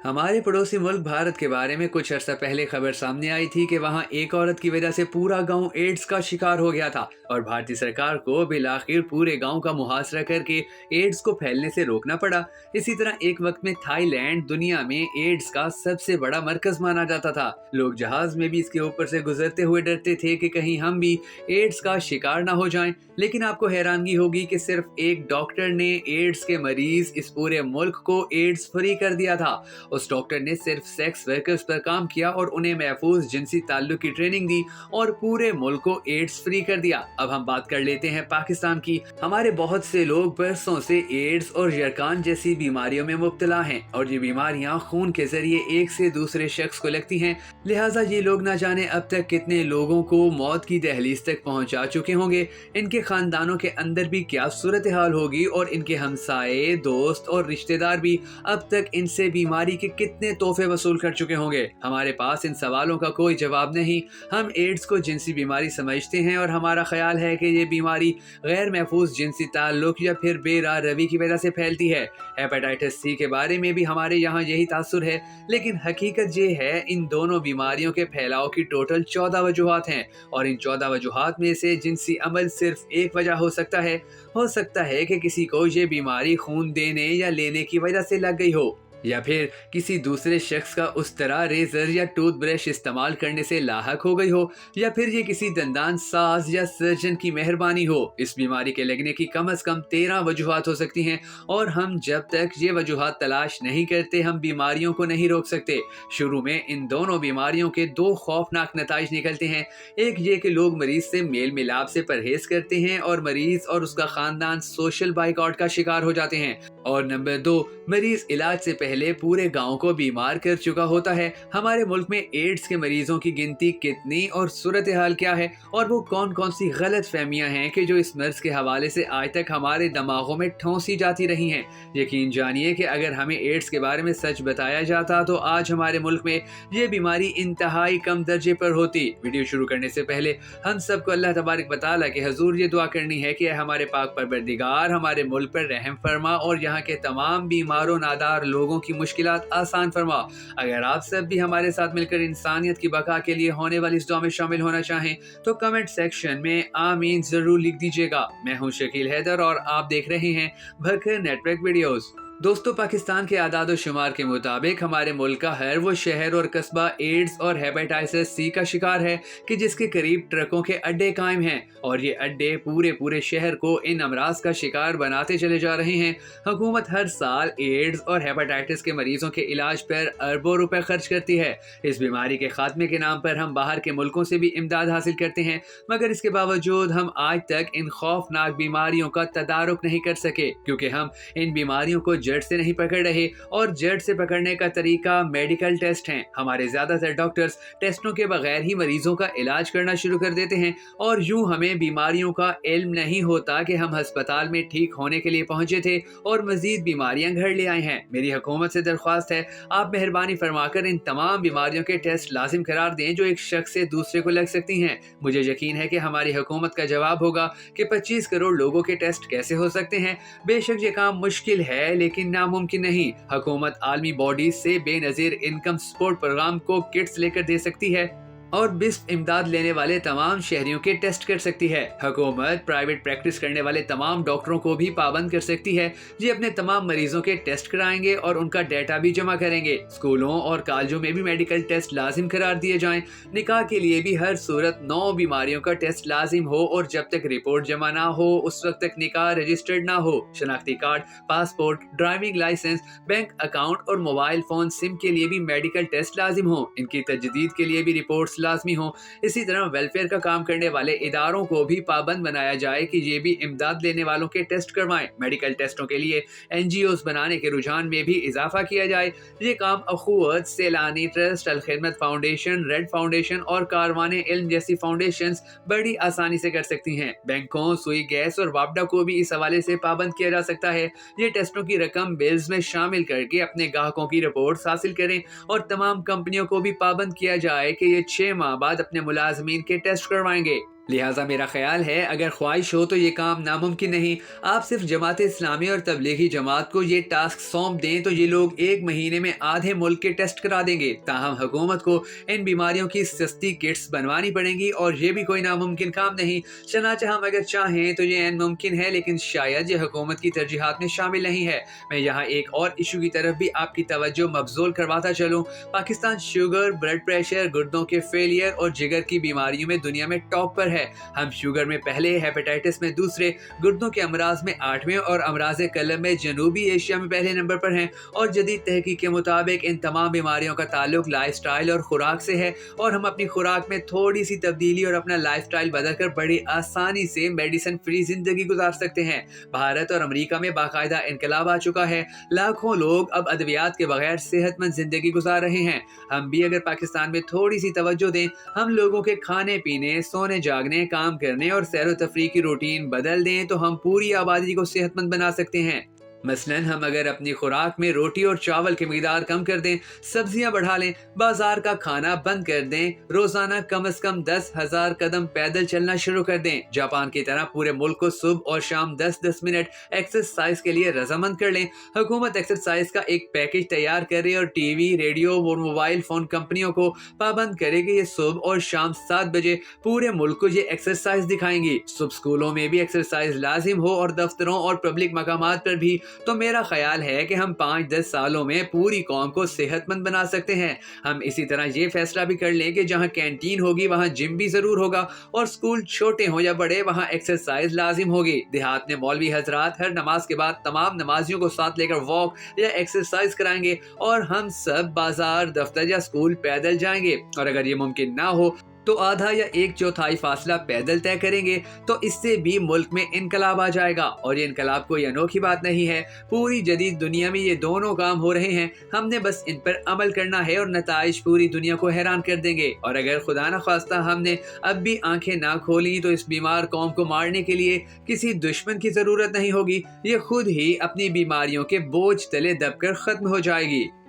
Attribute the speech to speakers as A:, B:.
A: हमारे पड़ोसी मुल्क भारत के बारे में कुछ अर्सा पहले खबर सामने आई थी कि वहां एक औरत की वजह से पूरा गांव एड्स का शिकार हो गया था और भारतीय सरकार को बिलाखिर पूरे गांव का मुहासरा करके एड्स को फैलने से रोकना पड़ा। इसी तरह एक वक्त में थाईलैंड दुनिया में एड्स का सबसे बड़ा मरकज माना जाता था। लोग जहाज में भी इसके ऊपर से गुजरते हुए डरते थे कि कहीं हम भी एड्स का शिकार ना हो जाएं। लेकिन आपको हैरानगी होगी कि सिर्फ एक डॉक्टर ने एड्स के मरीज इस पूरे मुल्क को एड्स फ्री कर दिया था। उस डॉक्टर ने सिर्फ सेक्स वर्कर्स पर काम किया और उन्हें महफूज जिनसी ताल्लुक की ट्रेनिंग दी और पूरे मुल्क को एड्स फ्री कर दिया। अब हम बात कर लेते हैं पाकिस्तान की। हमारे बहुत से लोग बरसों से एड्स और यरकान जैसी बीमारियों में मुब्तला हैं और ये बीमारियां खून के जरिए एक से दूसरे शख्स को लगती हैं। लिहाजा ये लोग ना जाने अब तक कितने लोगों को मौत की दहलीज तक पहुंचा चुके होंगे। इनके खानदानों के अंदर भी क्या सूरत हाल होगी और इनके हमसाए, दोस्त और रिश्तेदार भी अब तक इनसे बीमारी के कितने तोहफे वसूल कर चुके होंगे। हमारे पास इन सवालों का कोई जवाब नहीं। हम एड्स को जिनसी बीमारी समझते हैं और हमारा ख्याल है कि ये बीमारी गैर महफूज जिनसी ताल्लुक या फिर बेराह रवी की वजह से फैलती है। हेपेटाइटिस सी के बारे में भी हमारे यहाँ यही तासुर है, लेकिन हकीकत ये है इन दोनों बीमारियों के फैलाव की टोटल 14 वजूहात हैं और इन 14 वजूहात में से जिनसी अमल सिर्फ एक वजह हो सकता है कि किसी को ये बीमारी खून देने या लेने की वजह से लग गई हो, या फिर किसी दूसरे शख्स का उस तरह रेजर या टूथ ब्रश इस्तेमाल करने से लाहक हो गई हो, या फिर ये किसी दंदान साज या सर्जन की मेहरबानी हो। इस बीमारी के लगने की कम से कम 13 वजूहात हो सकती हैं और हम जब तक ये वजूहात तलाश नहीं करते हम बीमारियों को नहीं रोक सकते। शुरू में इन दोनों बीमारियों के 2 खौफनाक नताइज निकलते हैं। एक ये कि लोग मरीज से मेल मिलाप से परहेज करते हैं और मरीज और उसका खानदान सोशल बाइकआउट का शिकार हो जाते हैं, और नंबर 2, मरीज इलाज से पहले पूरे गांव को बीमार कर चुका होता है। हमारे मुल्क में एड्स के मरीजों की गिनती कितनी और सूरत हाल क्या है और वो कौन कौन सी गलत फहमियां हैं कि जो इस मर्ज के हवाले से आज तक हमारे दिमागों में ठोंसी जाती रही हैं। यकीन जानिए कि अगर हमें एड्स के बारे में सच बताया जाता तो आज हमारे मुल्क में ये बीमारी इंतहाई कम दर्जे पर होती। वीडियो शुरू करने से पहले हम सबको अल्लाह तबारक व तआला के हुजूर ये दुआ करनी है कि हमारे पाक परवरदिगार हमारे मुल्क पर रहम फरमा और यहाँ के तमाम बीमारों नादार लोगों की मुश्किलात आसान फरमा। अगर आप सब भी हमारे साथ मिलकर इंसानियत की बका के लिए होने वाली इस दुआ में शामिल होना चाहें तो कमेंट सेक्शन में आमीन जरूर लिख दीजिएगा। मैं हूं शकील हैदर और आप देख रहे हैं भरकर नेटवर्क वीडियोस। दोस्तों, पाकिस्तान के आदाद व शुमार के मुताबिक हमारे मुल्क का हर वो शहर और कस्बा एड्स और हेपेटाइटिस सी का शिकार है कि जिसके करीब ट्रकों के अड्डे कायम हैं और ये अड्डे पूरे शहर को इन अमराज का शिकार बनाते चले जा रहे हैं। हुकूमत हर साल एड्स और हेपेटाइटिस के मरीजों के इलाज पर अरबों रुपए खर्च करती है। इस बीमारी के खात्मे के नाम पर हम बाहर के मुल्कों से भी इमदाद हासिल करते हैं, मगर इसके बावजूद हम आज तक इन खौफनाक बीमारियों का तदारुक नहीं कर सके क्योंकि हम इन बीमारियों को जड़ से नहीं पकड़ रहे और जड़ से पकड़ने का तरीका मेडिकल टेस्ट है। हमारे ज्यादातर डॉक्टर्स टेस्टों के बगैर ही मरीजों का इलाज करना शुरू कर देते हैं और यूं हमें बीमारियों का इल्म नहीं होता कि हम अस्पताल में ठीक होने के लिए पहुंचे थे और मजीद बीमारियां घर ले आए हैं। मेरी हुकूमत से दरख्वास्त है, आप मेहरबानी फरमाकर इन तमाम बीमारियों के टेस्ट लाजिम करार दें जो एक शख्स से दूसरे को लग सकती हैं। मुझे यकीन है कि हमारी हुकूमत का जवाब होगा कि 25 करोड़ लोगों के टेस्ट कैसे हो सकते हैं। बेशक ये काम मुश्किल है लेकिन नामुमकिन नहीं। हुकूमत आलमी बॉडीज से बेनजीर इनकम सपोर्ट प्रोग्राम को किट्स लेकर दे सकती है और बिस्प इमदाद लेने वाले तमाम शहरियों के टेस्ट कर सकती है। हुकूमत प्राइवेट प्रैक्टिस करने वाले तमाम डॉक्टरों को भी पाबंद कर सकती है। ये अपने तमाम मरीजों के टेस्ट कराएंगे और उनका डेटा भी जमा करेंगे। स्कूलों और कॉलेजों में भी मेडिकल टेस्ट लाजिम करार दिए जाएं। निकाह के लिए भी हर सूरत 9 बीमारियों का टेस्ट लाजिम हो और जब तक रिपोर्ट जमा ना हो उस वक्त तक निकाह रजिस्टर्ड ना हो। शनाख्ती card, passport, driving licence, bank account और मोबाइल फोन सिम के लिए भी मेडिकल टेस्ट लाजिम हो। इनकी तजदीद के लिए भी रिपोर्ट्स लाजमी हो। इसी तरह वेलफेयर का काम करने वाले इदारों को भी पाबंद बनाया जाए कि ये भी इमदाद लेने वालों के टेस्ट करवाएं। मेडिकल टेस्टों के लिए एनजीओस बनाने के रुझान में भी इजाफा किया जाए। ये काम अखुवत, सैलानी ट्रस्ट, अल खिदमत फाउंडेशन, रेड फाउंडेशन और कारवाने इल्म जैसी फाउंडेशंस बड़ी आसानी से कर सकती हैं। बैंकों, सुई गैस और वापडा को भी इस हवाले से पाबंद किया जा सकता है। ये टेस्टों की रकम बिल्स में शामिल करके अपने ग्राहकों की रिपोर्ट्स हासिल करें और तमाम कंपनियों को भी पाबंद किया जाए कि ये 6 माह बाद अपने मुलाजमीन के टेस्ट करवाएंगे। لہٰذا میرا خیال ہے اگر خواہش ہو تو یہ کام ناممکن نہیں۔ آپ صرف جماعت اسلامی اور تبلیغی جماعت کو یہ ٹاسک سونپ دیں تو یہ لوگ 1 مہینے میں آدھے ملک کے ٹیسٹ کرا دیں گے۔ تاہم حکومت کو ان بیماریوں کی سستی کٹس بنوانی پڑیں گی اور یہ بھی کوئی ناممکن کام نہیں۔ چنانچہ ہم اگر چاہیں تو یہ ممکن ہے، لیکن شاید یہ حکومت کی ترجیحات میں شامل نہیں ہے۔ میں یہاں ایک اور ایشو کی طرف بھی آپ کی توجہ مبذول کرواتا چلوں۔ پاکستان شوگر، بلڈ پریشر، گردوں کے فیلئر اور جگر کی بیماریوں میں دنیا میں ٹاپ پر ہے۔ ہم شوگر میں پہلے، ہیپاٹائٹس میں دوسرے، گردوں کے امراض میں 8ویں اور امراض قلب میں جنوبی ایشیا میں پہلے نمبر پر ہیں۔ اور جدید تحقیق کے مطابق ان تمام بیماریوں کا تعلق لائف سٹائل اور خوراک سے ہے، اور ہم اپنی خوراک میں تھوڑی سی تبدیلی اور اپنا لائف سٹائل بدل کر بڑی آسانی سے میڈیسن فری زندگی گزار سکتے ہیں۔ بھارت اور امریکہ میں باقاعدہ انقلاب آ چکا ہے۔ لاکھوں لوگ اب ادویات کے بغیر صحت مند زندگی گزار رہے ہیں۔ ہم بھی اگر پاکستان میں تھوڑی سی توجہ دیں، ہم لوگوں کے کھانے پینے، سونے جاگنے، کام کرنے اور سیر و تفریح کی روٹین بدل دیں تو ہم پوری آبادی کو صحت مند بنا سکتے ہیں۔ مثلاً ہم اگر اپنی خوراک میں روٹی اور چاول کی مقدار کم کر دیں، سبزیاں بڑھا لیں، بازار کا کھانا بند کر دیں، روزانہ کم از کم 10,000 قدم پیدل چلنا شروع کر دیں، جاپان کی طرح پورے ملک کو صبح اور شام 10-10 منٹ ایکسرسائز کے لیے رضامند کر لیں۔ حکومت ایکسرسائز کا ایک پیکج تیار کرے اور ٹی وی، ریڈیو اور موبائل فون کمپنیوں کو پابند کرے کہ یہ صبح اور شام 7 بجے پورے ملک کو یہ ایکسرسائز دکھائیں گی۔ صبح اسکولوں میں بھی ایکسرسائز لازم ہو اور دفتروں اور پبلک مقامات پر بھی، تو میرا خیال ہے کہ ہم 5-10 سالوں میں پوری قوم کو صحت مند بنا سکتے ہیں۔ ہم اسی طرح یہ فیصلہ بھی کر لیں کہ جہاں کینٹین ہوگی وہاں جم بھی ضرور ہوگا، اور اسکول چھوٹے ہوں یا بڑے وہاں ایکسرسائز لازم ہوگی۔ دیہات میں مولوی حضرات ہر نماز کے بعد تمام نمازیوں کو ساتھ لے کر واک یا ایکسرسائز کرائیں گے، اور ہم سب بازار، دفتر یا اسکول پیدل جائیں گے، اور اگر یہ ممکن نہ ہو تو آدھا یا 1/4 فاصلہ پیدل طے کریں گے، تو اس سے بھی ملک میں انقلاب آ جائے گا۔ اور یہ انقلاب کوئی انوکھی بات نہیں ہے، پوری جدید دنیا میں یہ دونوں کام ہو رہے ہیں، ہم نے بس ان پر عمل کرنا ہے اور نتائج پوری دنیا کو حیران کر دیں گے۔ اور اگر خدا نخواستہ ہم نے اب بھی آنکھیں نہ کھولیں تو اس بیمار قوم کو مارنے کے لیے کسی دشمن کی ضرورت نہیں ہوگی، یہ خود ہی اپنی بیماریوں کے بوجھ تلے دب کر ختم ہو جائے گی۔